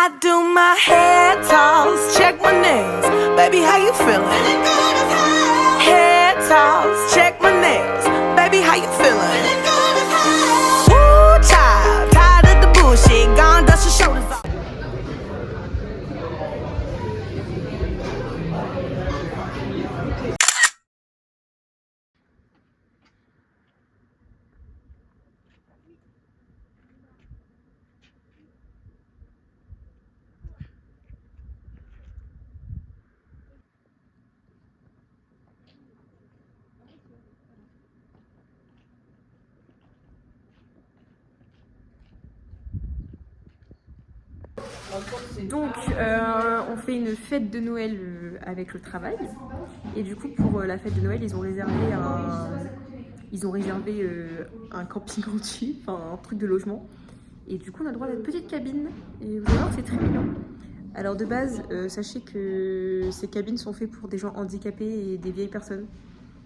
I do my head toss, check my nails. Baby, how you feeling? Head toss, check my nails. Baby, how you feeling? Woo, child, tired of the bullshit. Gone, dust your shoulders off. Donc on fait une fête de Noël avec le travail et du coup pour la fête de Noël ils ont réservé un camping entier, enfin un truc de logement et du coup on a le droit à une petite cabine et vous allez voir que c'est très mignon. Alors de base sachez que ces cabines sont faites pour des gens handicapés et des vieilles personnes.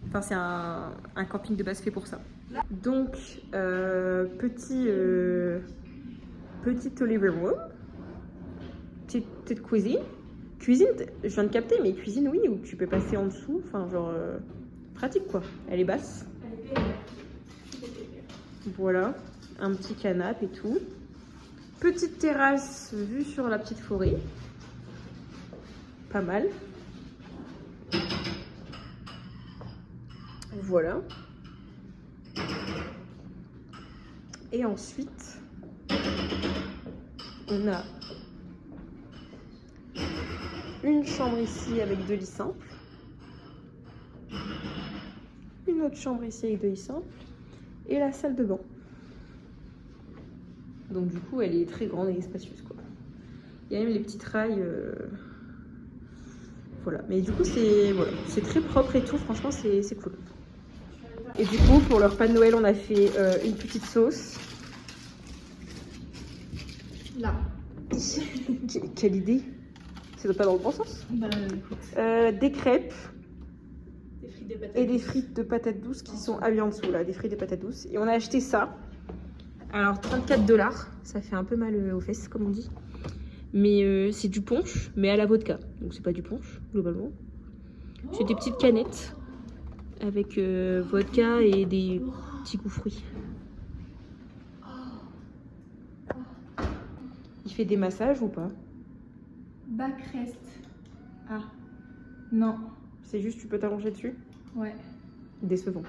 Enfin c'est un camping de base fait pour ça. Donc petite living room. Petite cuisine. Cuisine, je viens de capter, mais cuisine, oui, où tu peux passer en dessous. Enfin, genre, pratique quoi. Elle est basse. Voilà. Un petit canapé et tout. Petite terrasse vue sur la petite forêt. Pas mal. Voilà. Et ensuite, on a une chambre ici avec 2 lits simples. Une autre chambre ici avec 2 lits simples. Et la salle de bain. Donc du coup, elle est très grande et spacieuse, quoi. Il y a même les petites rails. Voilà. Mais du coup, c'est très propre et tout. Franchement, c'est cool. Et du coup, pour le repas de Noël, on a fait une petite sauce. Là. Quelle idée! Ça doit pas dans le bon sens. Bah, des crêpes. des frites de patates. Et des frites de patates douces qui sont habillées en dessous, là, des frites de patates douces. Et on a acheté ça. Alors, 34$. Ça fait un peu mal aux fesses, comme on dit. Mais c'est du punch, mais à la vodka. Donc, c'est pas du punch, globalement. C'est des petites canettes avec vodka et des petits goûts fruits. Il fait des massages ou pas? Backrest. Ah. Non. C'est juste, tu peux t'allonger dessus? Ouais. Décevant.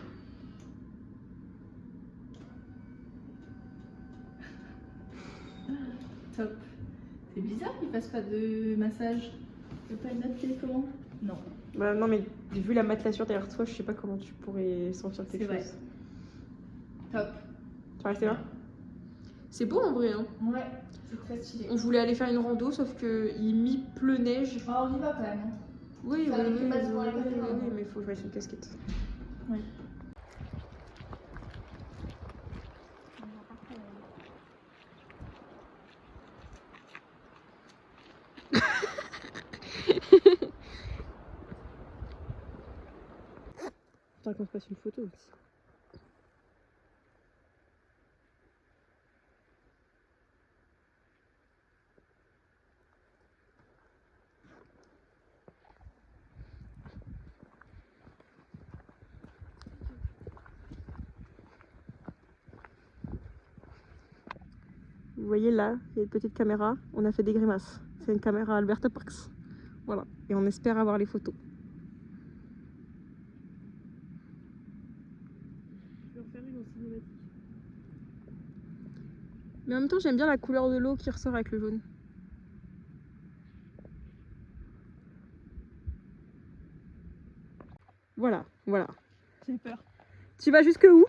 Top. C'est bizarre qu'il fasse pas de massage. Tu veux pas une autre télécommande? Non. Bah non, mais vu la matelassure derrière toi, je sais pas comment tu pourrais sentir quelque chose. C'est vrai. Top. Tu vas rester là? C'est beau en vrai, hein? Ouais, c'est très stylé. On voulait aller faire une rando, sauf qu'il mi-pleut-neige. Oh, on y va quand même. Oui, Ça oui, avec oui, les oui, bâtiments à oui, côté, oui, quand même. oui, mais il faut que je mette une casquette. Oui. Faudra qu'on se passe une photo aussi. Vous voyez là, il y a une petite caméra, on a fait des grimaces. C'est une caméra Alberta Parks. Voilà, et on espère avoir les photos. Je vais en faire une en cinématique. Mais en même temps, j'aime bien la couleur de l'eau qui ressort avec le jaune. Voilà, voilà. J'ai peur. Tu vas jusque où?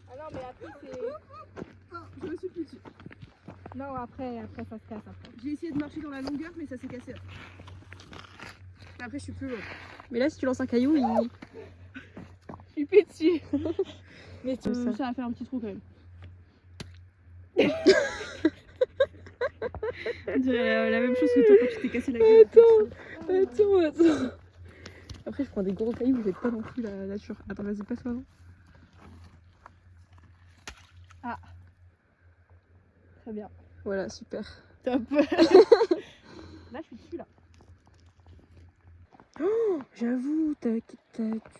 Ah non, mais après c'est. Je me suis plus dessus. Non, après ça se casse. Après. J'ai essayé de marcher dans la longueur, mais ça s'est cassé. Après, je suis plus loin. Mais là, si tu lances un caillou, il... Je suis plus dessus. Mais ça. ça va faire un petit trou quand même. On dirait la même chose que toi quand tu t'es cassé la gueule. Attends. Après, je prends des gros cailloux, vous n'êtes pas non plus la nature. Attends, vas-y, passe avant. Ah. Très bien. Voilà, super. Top. Là, je suis dessus, là. Oh, j'avoue, tu mets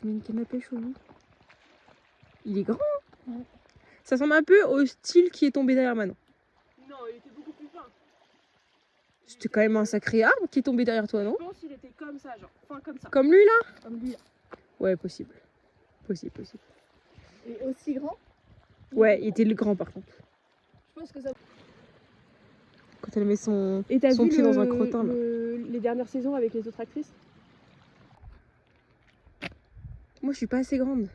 une canne à pêche au bout. Il est grand. Hein. Ouais. Ça ressemble un peu au style qui est tombé derrière Manon. Non, il était beaucoup plus fin. C'était quand même un sacré arbre qui est tombé derrière toi, non? Je pense qu'il était comme ça, genre. Enfin, comme ça. Comme lui, là? Comme lui. Ouais, possible. Possible. Et aussi grand? Ouais, il était le grand, par contre. Je pense que ça. Quand elle met son Et t'as vu pied dans un crottin, là. les dernières saisons avec les autres actrices? Moi, je suis pas assez grande.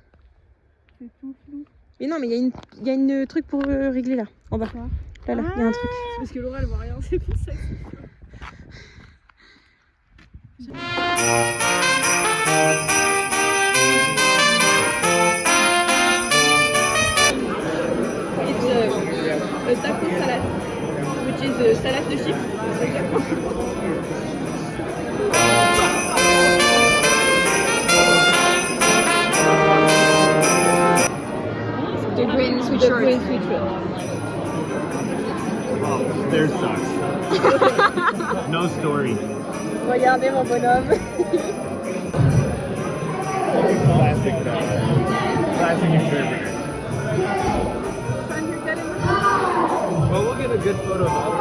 C'est tout flou. Mais non, mais il y a une truc pour régler, là, en bas. Là, il y a un truc. C'est parce que Laura, elle voit rien, c'est pour ça que c'est flou. A taco salad, which is a salad de chips. The green sweet shirt. Oh, theirs sucks. No story. Regardez mon bonhomme. Classic interpreter. Well, we'll get a good photo of all of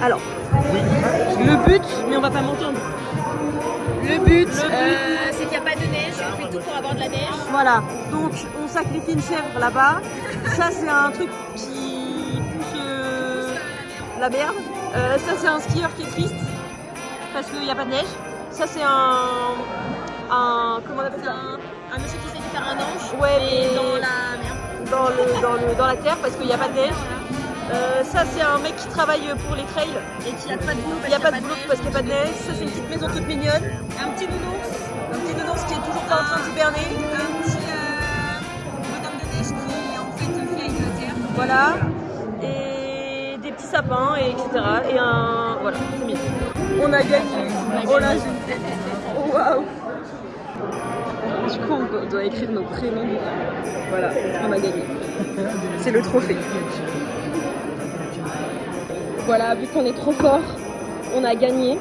Alors, le but, mais on va pas mentir. Le but, C'est qu'il n'y a pas de neige, on fait tout pour avoir de la neige. voilà. Donc, on sacrifie une chèvre là-bas. Ça, c'est un truc qui pousse la merde. Ça, c'est un skieur qui est triste parce qu'il n'y a pas de neige. Ça, c'est un comment on appelle ça? Un monsieur qui essaie de faire un ange, Ouais, mais mais dans la merde. dans la terre parce qu'il n'y a pas de neige. Ça, c'est un mec qui travaille pour les trails. Et qu'il n'y a pas de boulot Il n'y a pas de boulot parce qu'il n'y a pas de neige. Ça, c'est une petite maison toute mignonne. Un petit nounours, Un petit nounours qui est toujours pas en train d'hiberner. un petit bonhomme de neige qui en fait fait avec la terre. Voilà. Et des petits sapins, et etc. Et un. Voilà, c'est mignon. On a gagné. Oh là, oh waouh. Du coup, on doit écrire nos prénoms. Voilà, on a gagné. C'est le trophée. Voilà, vu qu'on est trop fort, on a gagné.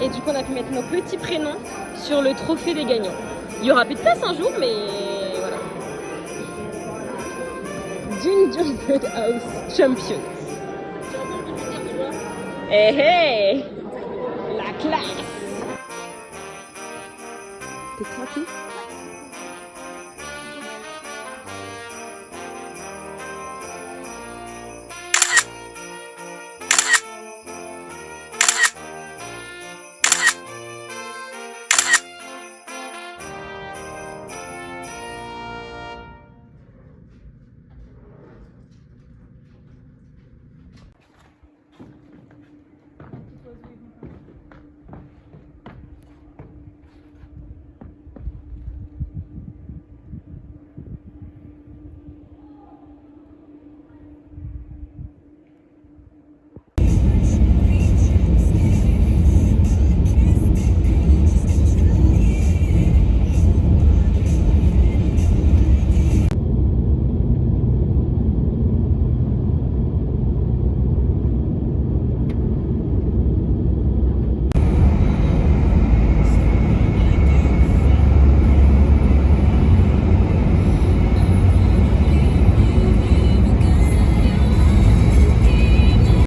Et du coup, on a pu mettre nos petits prénoms sur le trophée des gagnants. Il y aura plus de place un jour, mais voilà. Gingerbread House Champion. Hey hey, la classe. T'es craqué?